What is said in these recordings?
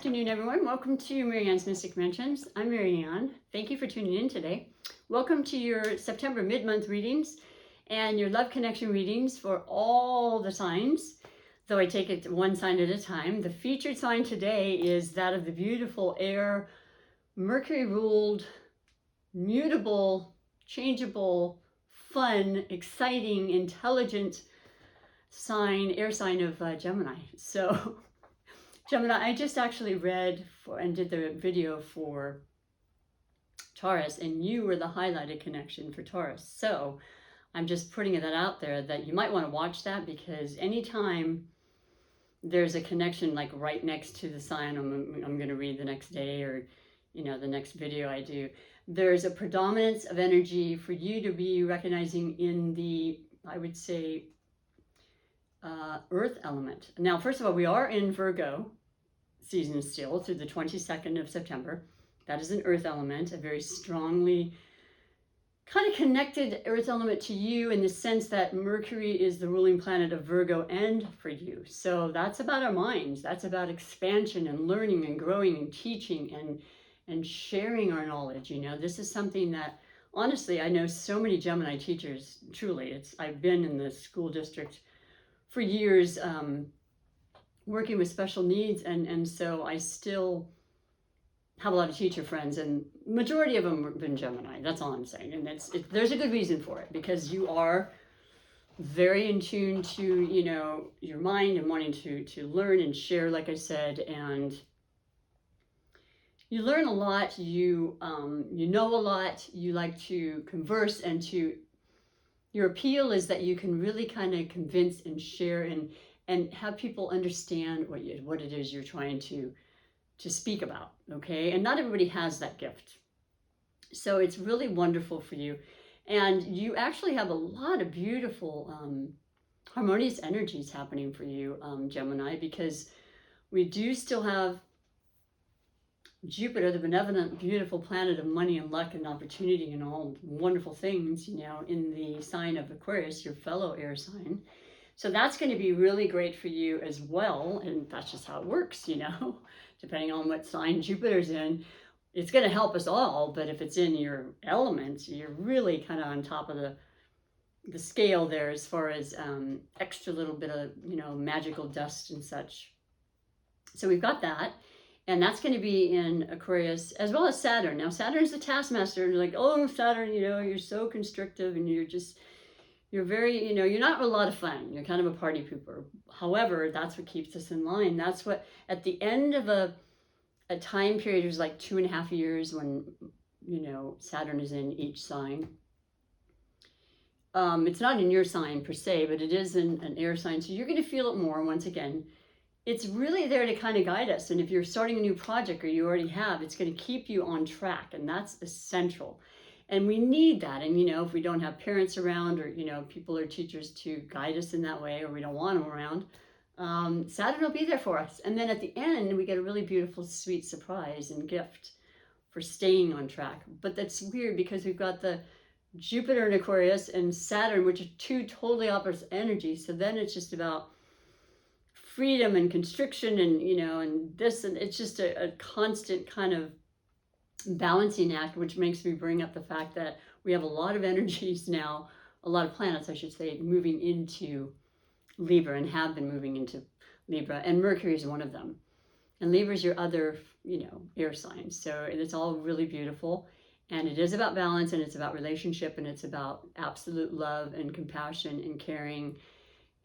afternoon, everyone. Welcome to Marianne's Mystic Mentions. I'm Marianne. Thank you for tuning in today. Welcome to your September mid-month readings and your love connection readings for all the signs, though I take it one sign at a time. The featured sign today is that of the beautiful air, Mercury-ruled, mutable, changeable, fun, exciting, intelligent sign, air sign of Gemini. So Gemini, I just actually read and did the video for Taurus, and you were the highlighted connection for Taurus. So I'm just putting that out there that you might want to watch that, because anytime there's a connection like right next to the sign I'm going to read the next day, or the next video I do, there's a predominance of energy for you to be recognizing in the, I would say, earth element. Now, first of all, we are in Virgo season still through the 22nd of September. That is an earth element, a very strongly kind of connected earth element to you, in the sense that Mercury is the ruling planet of Virgo and for you. So that's about our minds. That's about expansion and learning and growing and teaching and sharing our knowledge. This is something that, honestly, I know so many Gemini teachers. Truly, I've been in the school district for years, working with special needs, and so I still have a lot of teacher friends, and majority of them have been Gemini. That's all I'm saying, and there's a good reason for it, because you are very in tune to your mind and wanting to learn and share, like I said, and you learn a lot. You know a lot. You like to converse, and your appeal is that you can really kind of convince and share and have people understand what it is you're trying to speak about, okay? And not everybody has that gift. So it's really wonderful for you. And you actually have a lot of beautiful harmonious energies happening for you, Gemini, because we do still have Jupiter, the benevolent, beautiful planet of money and luck and opportunity and all wonderful things, in the sign of Aquarius, your fellow air sign. So that's going to be really great for you as well. And that's just how it works, depending on what sign Jupiter's in. It's going to help us all, but if it's in your elements, you're really kind of on top of the scale there, as far as extra little bit of, magical dust and such. So we've got that. And that's going to be in Aquarius, as well as Saturn. Now, Saturn's the taskmaster. You're like, oh, Saturn, you're so constrictive, and you're very, you're not a lot of fun. You're kind of a party pooper. However, that's what keeps us in line. That's what, at the end of a time period, there's like 2.5 years when, Saturn is in each sign. It's not in your sign per se, but it is in an air sign. So you're going to feel it more. Once again, it's really there to kind of guide us. And if you're starting a new project, or you already have, it's going to keep you on track. And that's essential. And we need that. And, if we don't have parents around, or, people or teachers to guide us in that way, or we don't want them around, Saturn will be there for us. And then at the end, we get a really beautiful, sweet surprise and gift for staying on track. But that's weird, because we've got the Jupiter in Aquarius and Saturn, which are two totally opposite energies. So then it's just about freedom and constriction and, and this, and it's just a constant kind of balancing act, which makes me bring up the fact that we have a lot of energies now, a lot of planets, I should say, moving into Libra, and have been moving into Libra, and Mercury is one of them. And Libra is your other, air sign. So it's all really beautiful, and it is about balance, and it's about relationship, and it's about absolute love and compassion and caring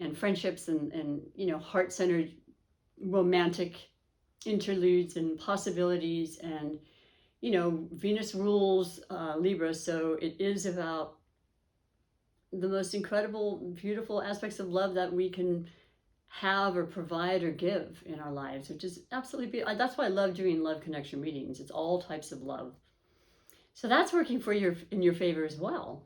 and friendships and heart-centered romantic interludes and possibilities. And Venus rules Libra, so it is about the most incredible, beautiful aspects of love that we can have or provide or give in our lives, which is absolutely beautiful. That's why I love doing love connection readings. It's all types of love. So that's working for in your favor as well.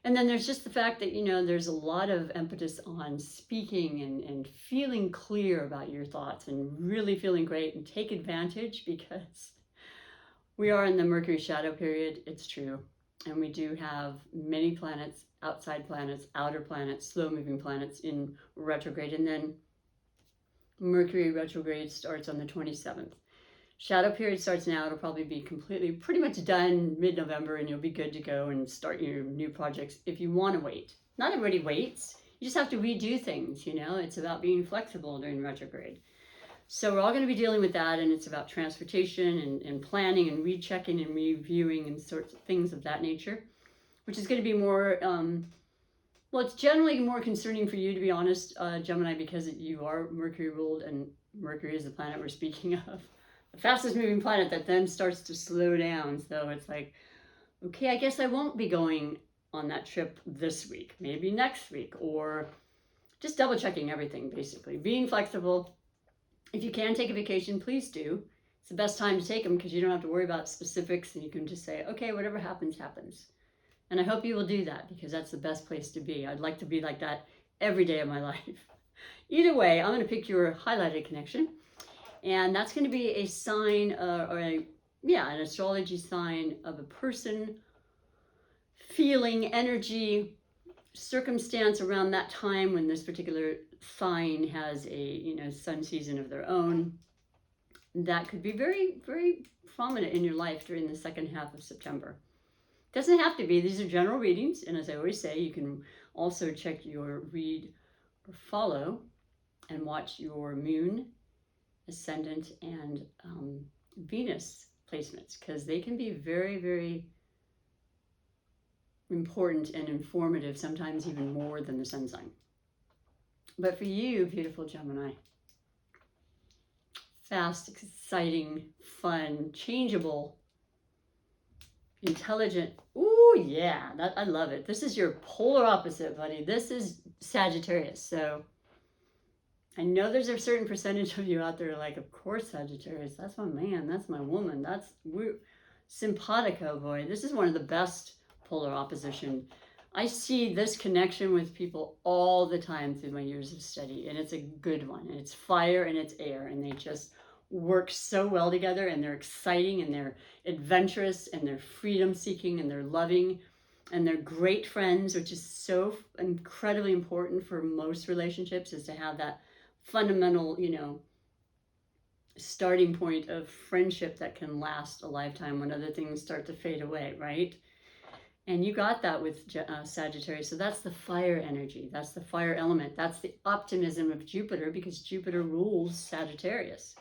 And then there's just the fact that, there's a lot of emphasis on speaking and feeling clear about your thoughts, and really feeling great, and take advantage, because we are in the Mercury shadow period. It's true. And we do have many planets, outside planets, outer planets, slow-moving planets in retrograde. And then Mercury retrograde starts on the 27th. Shadow period starts now. It'll probably be completely, pretty much done mid-November, and you'll be good to go and start your new projects if you want to wait. Not everybody waits. You just have to redo things, you know. It's about being flexible during retrograde. So we're all going to be dealing with that, and it's about transportation and planning and rechecking and reviewing and sorts of things of that nature, which is going to be more, well, it's generally more concerning for you, to be honest, Gemini, because you are Mercury ruled, and Mercury is the planet we're speaking of. The fastest moving planet that then starts to slow down. So it's like, okay, I guess I won't be going on that trip this week, maybe next week, or just double checking everything, basically. Being flexible. If you can take a vacation, please do. It's the best time to take them because you don't have to worry about specifics, and you can just say, okay, whatever happens, happens. And I hope you will do that because that's the best place to be. I'd like to be like that every day of my life. Either way, I'm going to pick your highlighted connection. And that's going to be a sign an astrology sign of a person, feeling, energy, circumstance around that time when this particular sign has a sun season of their own. That could be very, very prominent in your life during the second half of September. Doesn't have to be. These are general readings, and as I always say, you can also check your read or follow and watch your moon, ascendant, and Venus placements, because they can be very, very important and informative, sometimes even more than the sun sign. But for you, beautiful Gemini, fast, exciting, fun, changeable, intelligent. Ooh, yeah, I love it. This is your polar opposite, buddy. This is Sagittarius. So I know there's a certain percentage of you out there like, of course, Sagittarius. That's my man. That's my woman. We're simpatico, boy. This is one of the best polar opposition. I see this connection with people all the time through my years of study, and it's a good one. And it's fire and it's air, and they just work so well together, and they're exciting, and they're adventurous, and they're freedom seeking, and they're loving, and they're great friends, which is so incredibly important for most relationships, is to have that fundamental, starting point of friendship that can last a lifetime when other things start to fade away, right? And you got that with Sagittarius. So that's the fire energy. That's the fire element. That's the optimism of Jupiter, because Jupiter rules Sagittarius.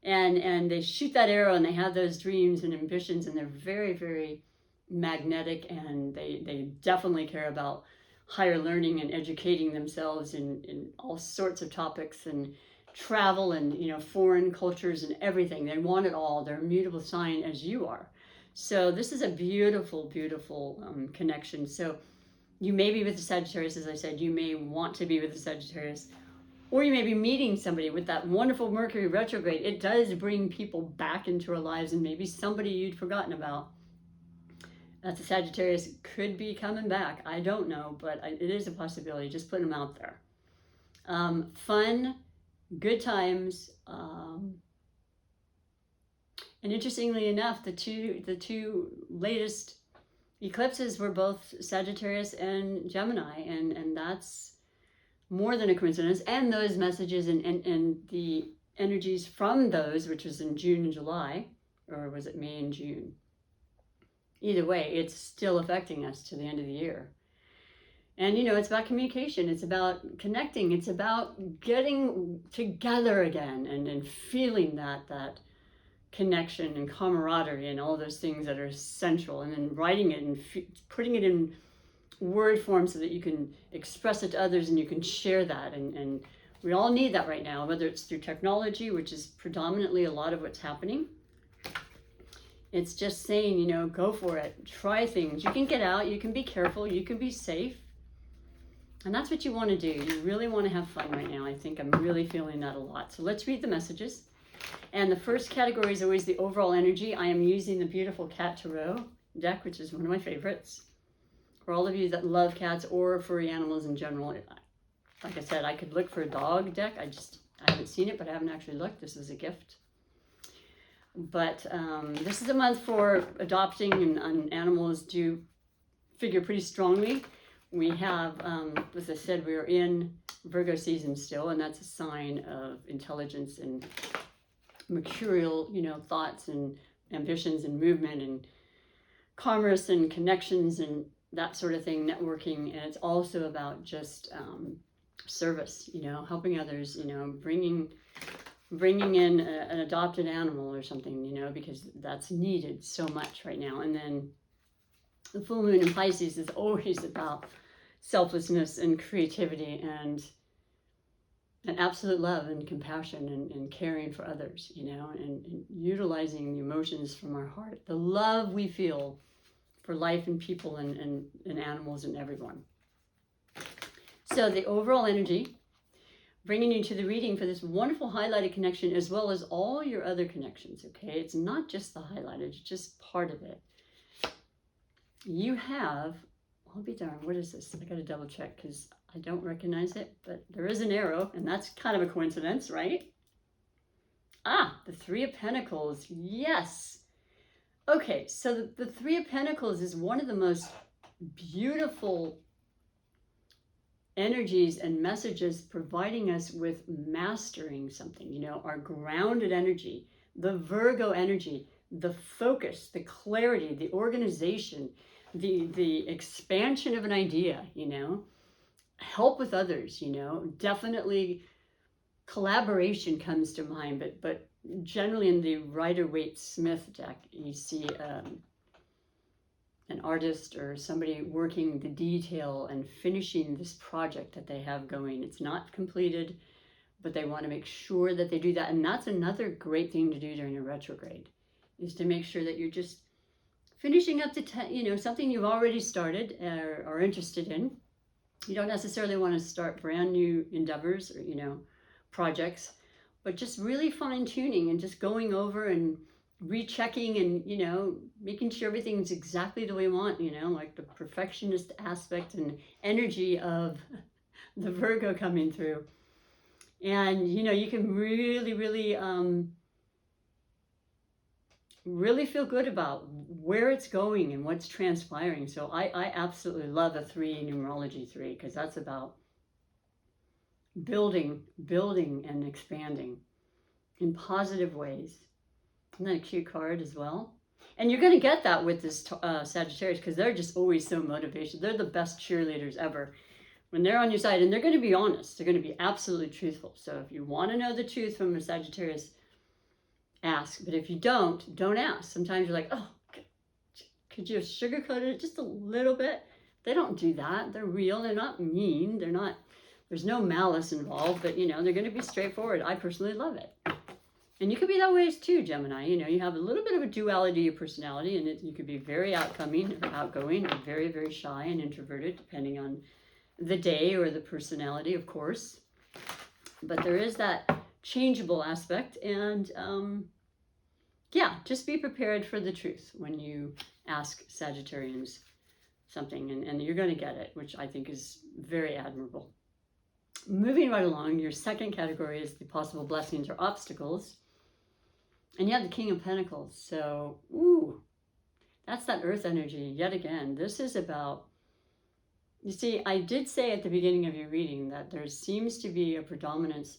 And they shoot that arrow, and they have those dreams and ambitions, and they're very, very magnetic, and they definitely care about higher learning and educating themselves in all sorts of topics, and travel, and foreign cultures and everything. They want it all. They're a mutable sign, as you are. So this is a beautiful, beautiful connection. So you may be with the Sagittarius, as I said. You may want to be with the Sagittarius, or you may be meeting somebody with that wonderful Mercury retrograde. It does bring people back into our lives, and maybe somebody you'd forgotten about. That's a Sagittarius could be coming back. I don't know, but it is a possibility. Just putting them out there. Fun, good times. And interestingly enough, the two latest eclipses were both Sagittarius and Gemini, and that's more than a coincidence. And those messages and the energies from those, which was in June and July, or was it May and June? Either way, it's still affecting us to the end of the year. And it's about communication, it's about connecting, it's about getting together again and feeling that connection and camaraderie and all those things that are essential, and then writing it and putting it in word form so that you can express it to others and you can share that. And we all need that right now, whether it's through technology, which is predominantly a lot of what's happening. It's just saying, go for it, try things. You can get out, you can be careful, you can be safe. And that's what you want to do. You really want to have fun right now. I think I'm really feeling that a lot. So let's read the messages. And the first category is always the overall energy. I am using the beautiful Cat Tarot deck, which is one of my favorites. For all of you that love cats or furry animals in general, like I said, I could look for a dog deck. I haven't seen it, but I haven't actually looked. This is a gift. But this is a month for adopting, and animals do figure pretty strongly. We have, as I said, we're in Virgo season still, and that's a sign of intelligence and mercurial, thoughts and ambitions and movement and commerce and connections and that sort of thing, networking. And it's also about just service, helping others, bringing in an adopted animal or something, because that's needed so much right now. And then the full moon in Pisces is always about selflessness and creativity and absolute love and compassion and caring for others, and utilizing the emotions from our heart, the love we feel for life and people and animals and everyone. So the overall energy, bringing you to the reading for this wonderful highlighted connection, as well as all your other connections, okay? It's not just the highlighted, it's just part of it. You have, I'll be darned, what is this? I gotta double check because I don't recognize it, but there is an arrow, and that's kind of a coincidence, right? Ah, the Three of Pentacles, yes. Okay, so the Three of Pentacles is one of the most beautiful energies and messages, providing us with mastering something, our grounded energy, the Virgo energy, the focus, the clarity, the organization, the expansion of an idea, help with others, definitely collaboration comes to mind, but generally in the Rider-Waite-Smith deck, you see an artist or somebody working the detail and finishing this project that they have going. It's not completed, but they want to make sure that they do that. And that's another great thing to do during a retrograde, is to make sure that you're just finishing up something you've already started or are interested in. You don't necessarily want to start brand new endeavors or, projects, but just really fine tuning and just going over and rechecking and, making sure everything's exactly the way you want, like the perfectionist aspect and energy of the Virgo coming through. And, you can really, really, really feel good about where it's going and what's transpiring. So I absolutely love a 3, numerology 3, because that's about building and expanding in positive ways. Isn't that a cute card as well? And you're going to get that with this Sagittarius, because they're just always so motivational. They're the best cheerleaders ever when they're on your side, and they're going to be honest. They're going to be absolutely truthful. So if you want to know the truth from a Sagittarius, ask. But if you don't ask. Sometimes you're like, oh, could you sugarcoat it just a little bit? They don't do that. They're real. They're not mean. There's no malice involved, but they're going to be straightforward. I personally love it. And you could be that way too, Gemini. You have a little bit of a duality of personality, and you could be very outcoming or outgoing, or very, very shy and introverted, depending on the day or the personality, of course. But there is that changeable aspect, and just be prepared for the truth when you ask Sagittarians something, and you're going to get it, which I think is very admirable. Moving right along, your second category is the possible blessings or obstacles. And you have the King of Pentacles. So, that's that earth energy yet again. This is about, you see, I did say at the beginning of your reading that there seems to be a predominance,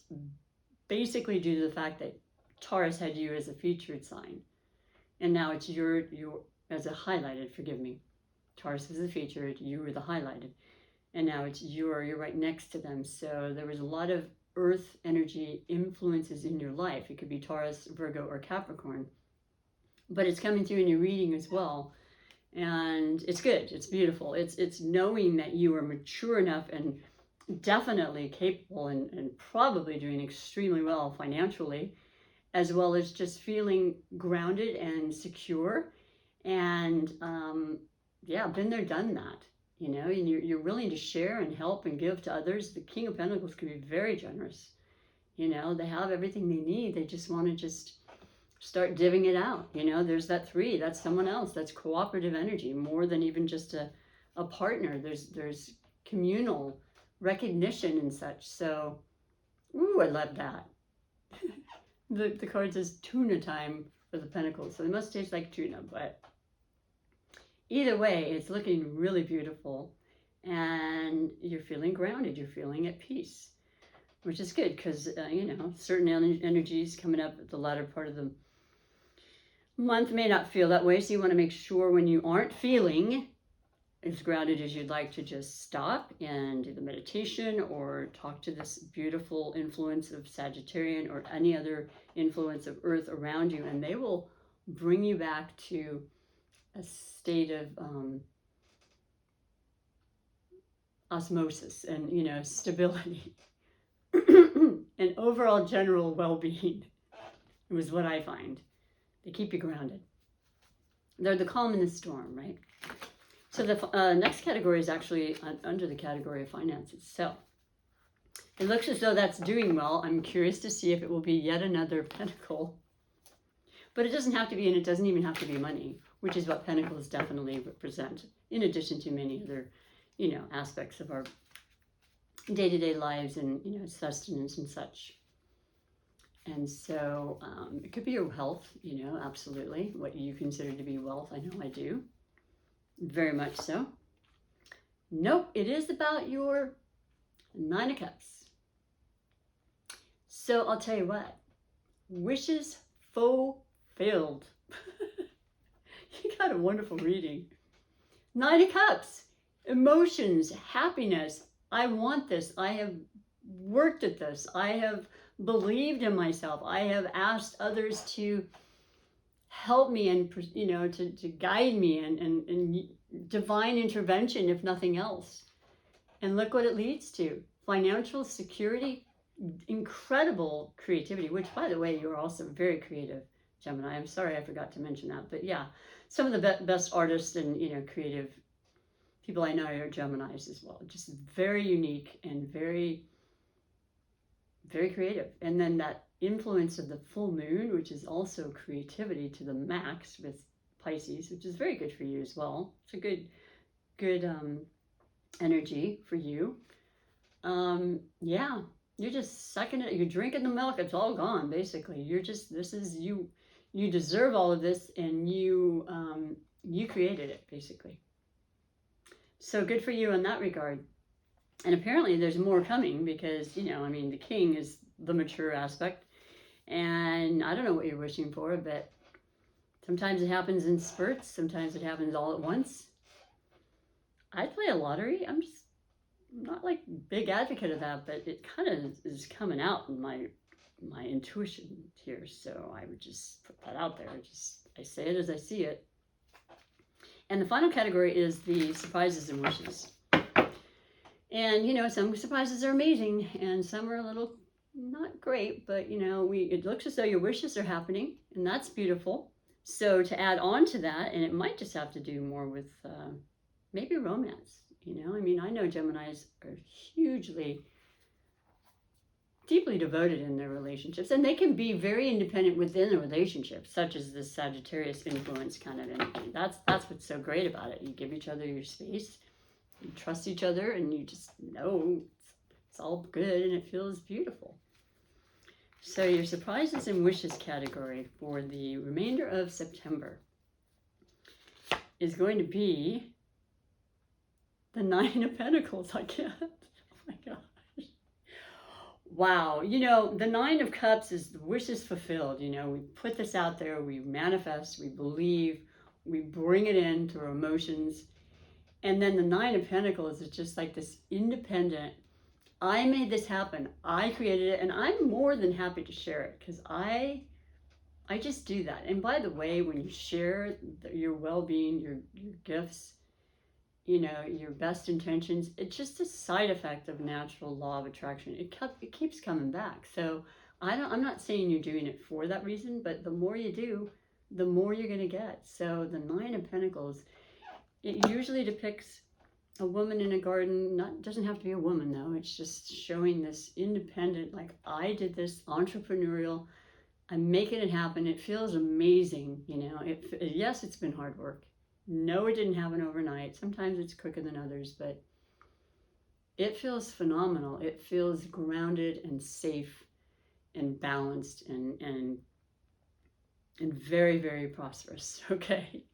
basically due to the fact that Taurus had you as a featured sign. And now it's your as a highlighted, forgive me. Taurus is the featured, you were the highlighted. And now it's you're right next to them. So there was a lot of earth energy influences in your life. It could be Taurus, Virgo, or Capricorn. But it's coming through in your reading as well. And it's good. It's beautiful. It's knowing that you are mature enough and definitely capable and probably doing extremely well financially, as well as just feeling grounded and secure. And been there, done that. And you're willing to share and help and give to others. The King of Pentacles can be very generous. They have everything they need. They just want to just start divvying it out. There's that 3. That's someone else. That's cooperative energy, more than even just a partner. There's communal recognition and such. So, I love that. The card says tuna time for the Pentacles. So they must taste like tuna, but either way, it's looking really beautiful, and you're feeling grounded. You're feeling at peace. which is good because, certain energies coming up at the latter part of the month may not feel that way. So you want to make sure when you aren't feeling as grounded as you'd like to just stop and do the meditation or talk to this beautiful influence of Sagittarian or any other influence of Earth around you, and they will bring you back to a state of osmosis and stability and overall general well-being. It was what I find. They keep you grounded. They're the calm in the storm, right? So the next category is actually under the category of finances. So it looks as though that's doing well. I'm curious to see if it will be yet another pentacle. But it doesn't have to be, and it doesn't even have to be money, which is what pentacles definitely represent, in addition to many other, aspects of our day-to-day lives and, sustenance and such. And so it could be your health, absolutely, what you consider to be wealth. I know I do. Very much so. Nope, it is about your 9 of Cups. So I'll tell you what, wishes fulfilled. You got a wonderful reading. 9 of Cups, emotions, happiness. I want this. I have worked at this. I have believed in myself. I have asked others to help me and, to guide me and divine intervention, if nothing else. And look what it leads to. Financial security, incredible creativity, which, by the way, you're also very creative, Gemini. I'm sorry I forgot to mention that. But yeah, some of the best artists and, creative people I know are Geminis as well. Just very unique and very, very creative. And then that influence of the full moon, which is also creativity to the max with Pisces, which is very good for you as well. It's a good energy for you. Yeah, you're just sucking it. You're drinking the milk. It's all gone, basically. This is you. You deserve all of this, and you created it, basically. So good for you in that regard. And apparently there's more coming because, the king is the mature aspect. And I don't know what you're wishing for, but sometimes it happens in spurts. Sometimes it happens all at once. I'd play a lottery. I'm just not like big advocate of that, but it kind of is coming out in my intuition here. So I would just put that out there. I say it as I see it. And the final category is the surprises and wishes. And, some surprises are amazing and some are a little not great, but it looks as though your wishes are happening, and that's beautiful. So to add on to that, and it might just have to do more with maybe romance. I know Geminis are hugely, deeply devoted in their relationships, and they can be very independent within a relationship, such as this Sagittarius influence kind of energy. That's what's so great about it. You give each other your space, you trust each other, and you just know it's all good and it feels beautiful. So your surprises and wishes category for the remainder of September is going to be the 9 of Pentacles. I can't. Oh my gosh. Wow. The 9 of Cups is the wishes fulfilled. We put this out there, we manifest, we believe, we bring it into our emotions. And then the 9 of Pentacles is just like this independent, I made this happen. I created it, and I'm more than happy to share it because I just do that. And by the way, when you share your well-being, your gifts, your best intentions, it's just a side effect of natural law of attraction. It keeps coming back. So I'm not saying you're doing it for that reason, but the more you do, the more you're going to get. So the 9 of Pentacles, it usually depicts a woman in a garden. Doesn't have to be a woman though. It's just showing this independent, like I did this, entrepreneurial. I'm making it happen. It feels amazing. Yes, it's been hard work. No, it didn't happen overnight. Sometimes it's quicker than others, but it feels phenomenal. It feels grounded and safe and balanced and very, very prosperous. Okay.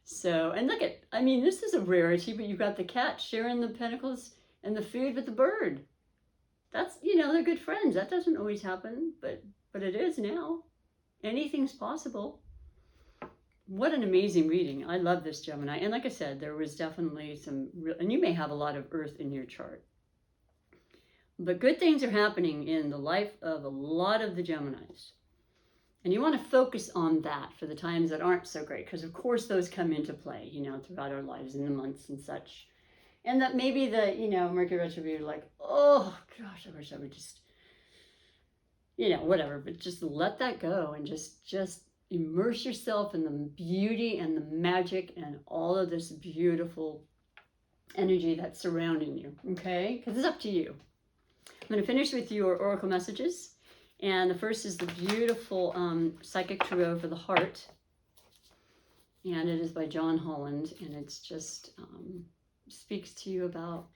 So, and look this is a rarity, but you've got the cat sharing the pentacles and the food with the bird. That's, they're good friends. That doesn't always happen, but it is now. Anything's possible. What an amazing reading. I love this, Gemini. And like I said, there was definitely and you may have a lot of Earth in your chart. But good things are happening in the life of a lot of the Geminis. And you want to focus on that for the times that aren't so great, because of course those come into play, throughout our lives in the months and such. And that maybe the, Mercury retrograde, like, oh gosh, I wish I would just, whatever, but just let that go and just immerse yourself in the beauty and the magic and all of this beautiful energy that's surrounding you, okay? Because it's up to you. I'm going to finish with your oracle messages. And the first is the beautiful Psychic Tarot for the Heart. And it is by John Holland. And it's just speaks to you about,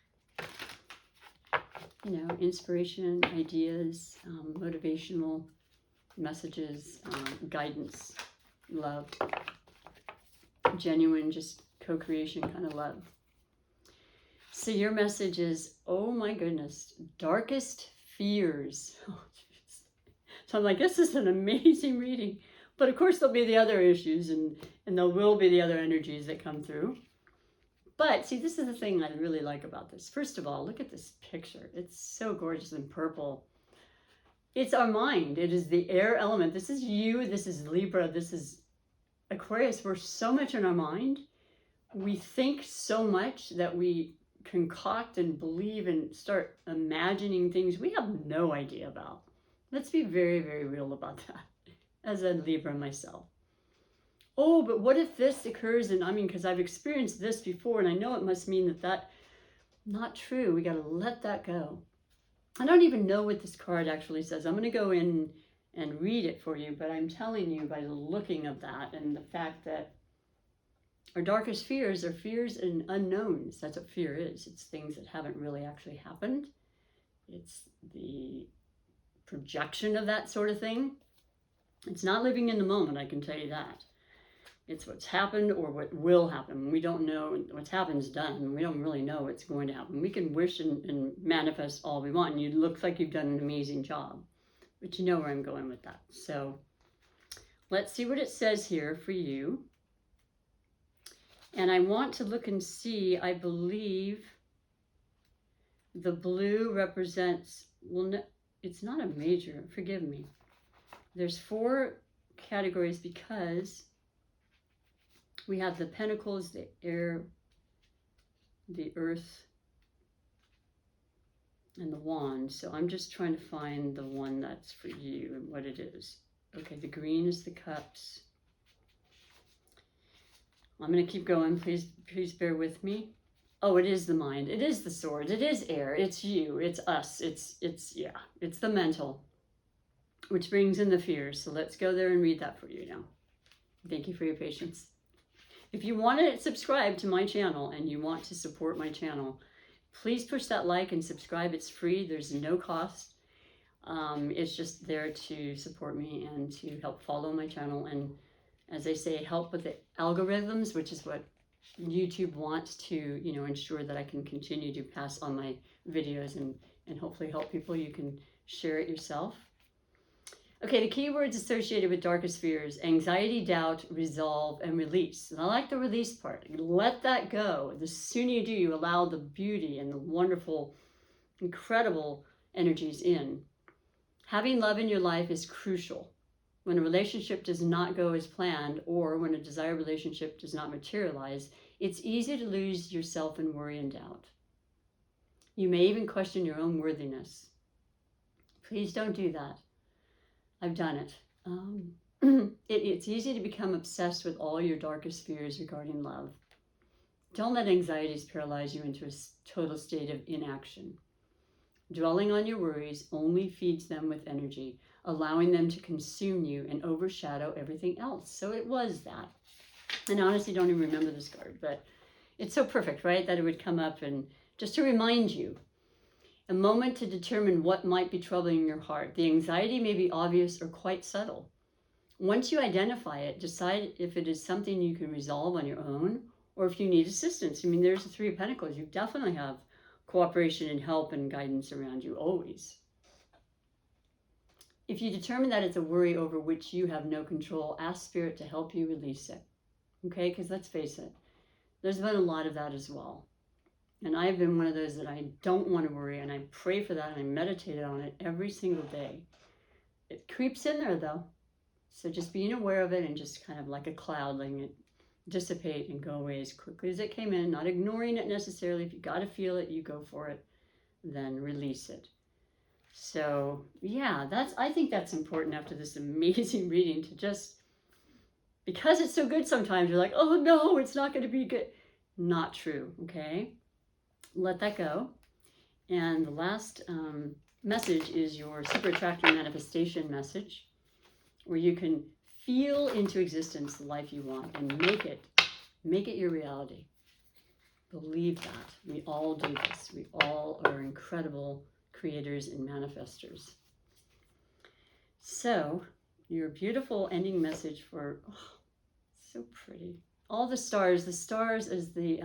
inspiration, ideas, motivational messages, guidance, love, genuine, just co-creation kind of love. So your message is, oh my goodness, darkest fears. So I'm like, this is an amazing reading. But of course there'll be the other issues and there will be the other energies that come through. But see, this is the thing I really like about this. First of all, look at this picture. It's so gorgeous and purple. It's our mind. It is the air element. This is you. This is Libra. This is Aquarius. We're so much in our mind. We think so much that we concoct and believe and start imagining things we have no idea about. Let's be very, very real about that as a Libra myself. Oh, but what if this occurs? And because I've experienced this before and I know it must mean that not true. We got to let that go. I don't even know what this card actually says. I'm going to go in and read it for you, but I'm telling you by the looking of that and the fact that our darkest fears are fears and unknowns. That's what fear is. It's things that haven't really actually happened. It's the projection of that sort of thing. It's not living in the moment, I can tell you that. It's what's happened or what will happen. We don't know what's happened's done. We don't really know what's going to happen. We can wish and manifest all we want. And you look like you've done an amazing job. But you know where I'm going with that. So let's see what it says here for you. And I want to look and see, I believe the blue represents, well, no, it's not a major, forgive me. There's 4 categories because we have the pentacles, the air, the earth, and the wand. So I'm just trying to find the one that's for you and what it is. Okay, the green is the cups. I'm going to keep going. Please bear with me. Oh, it is the mind. It is the sword. It is air. It's you. It's us. It's the mental, which brings in the fears. So let's go there and read that for you now. Thank you for your patience. If you want to subscribe to my channel and you want to support my channel, please push that like and subscribe. It's free. There's no cost. It's just there to support me and to help follow my channel. And as I say, help with the algorithms, which is what YouTube wants to, ensure that I can continue to pass on my videos and hopefully help people. You can share it yourself. Okay, the keywords associated with darkest fears: anxiety, doubt, resolve, and release. And I like the release part. Let that go. The sooner you do, you allow the beauty and the wonderful, incredible energies in. Having love in your life is crucial. When a relationship does not go as planned, or when a desired relationship does not materialize, it's easy to lose yourself in worry and doubt. You may even question your own worthiness. Please don't do that. I've done it. It's easy to become obsessed with all your darkest fears regarding love. Don't let anxieties paralyze you into a total state of inaction. Dwelling on your worries only feeds them with energy, allowing them to consume you and overshadow everything else. So it was that. And I honestly don't even remember this card, but it's so perfect, right? That it would come up and just to remind you. A moment to determine what might be troubling your heart. The anxiety may be obvious or quite subtle. Once you identify it, decide if it is something you can resolve on your own or if you need assistance. There's the 3 of Pentacles. You definitely have cooperation and help and guidance around you always. If you determine that it's a worry over which you have no control, ask Spirit to help you release it. Okay, because let's face it, there's been a lot of that as well. And I've been one of those that I don't want to worry, and I pray for that, and I meditate on it every single day. It creeps in there though. So just being aware of it and just kind of like a cloud, letting it dissipate and go away as quickly as it came in, not ignoring it necessarily. If you got to feel it, you go for it, then release it. So yeah, I think that's important after this amazing reading, to just, because it's so good sometimes, you're like, oh no, it's not going to be good. Not true, okay? Let that go. And the last message is your super attractor manifestation message, where you can feel into existence the life you want and make it your reality. Believe that. We all do this. We all are incredible creators and manifestors. So, your beautiful ending message for, so pretty. All the stars is the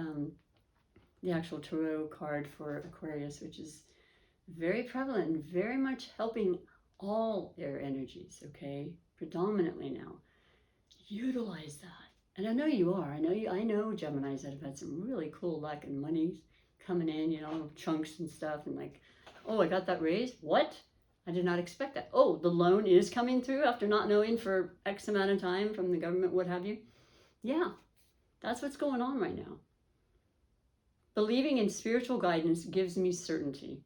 actual tarot card for Aquarius, which is very prevalent and very much helping all air energies, okay? Predominantly now. Utilize that. And I know you are. I know Geminis that have had some really cool luck and money coming in, chunks and stuff, and like, oh, I got that raise. What? I did not expect that. Oh, the loan is coming through after not knowing for X amount of time from the government, what have you. Yeah, that's what's going on right now. Believing in spiritual guidance gives me certainty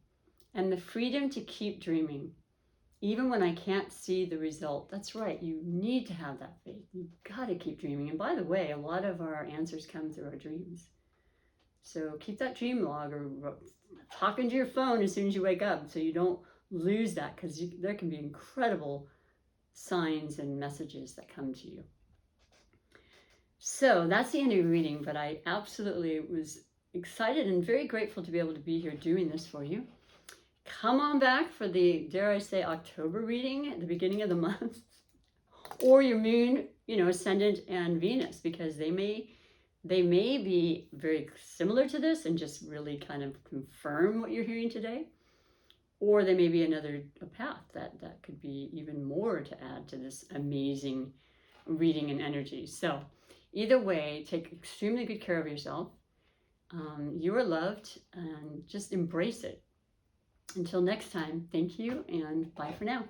and the freedom to keep dreaming, even when I can't see the result. That's right. You need to have that faith. You've got to keep dreaming. And by the way, a lot of our answers come through our dreams. So keep that dream log, or talk into your phone as soon as you wake up, so you don't lose that, because there can be incredible signs and messages that come to you. So that's the end of your reading, but I absolutely was excited and very grateful to be able to be here doing this for you. Come on back for the, dare I say, October reading at the beginning of the month, or your moon, ascendant and Venus, because they may be very similar to this and just really kind of confirm what you're hearing today, or they may be another path that could be even more to add to this amazing reading and energy. So either way, take extremely good care of yourself. You are loved, and just embrace it. Until next time, thank you, and bye for now.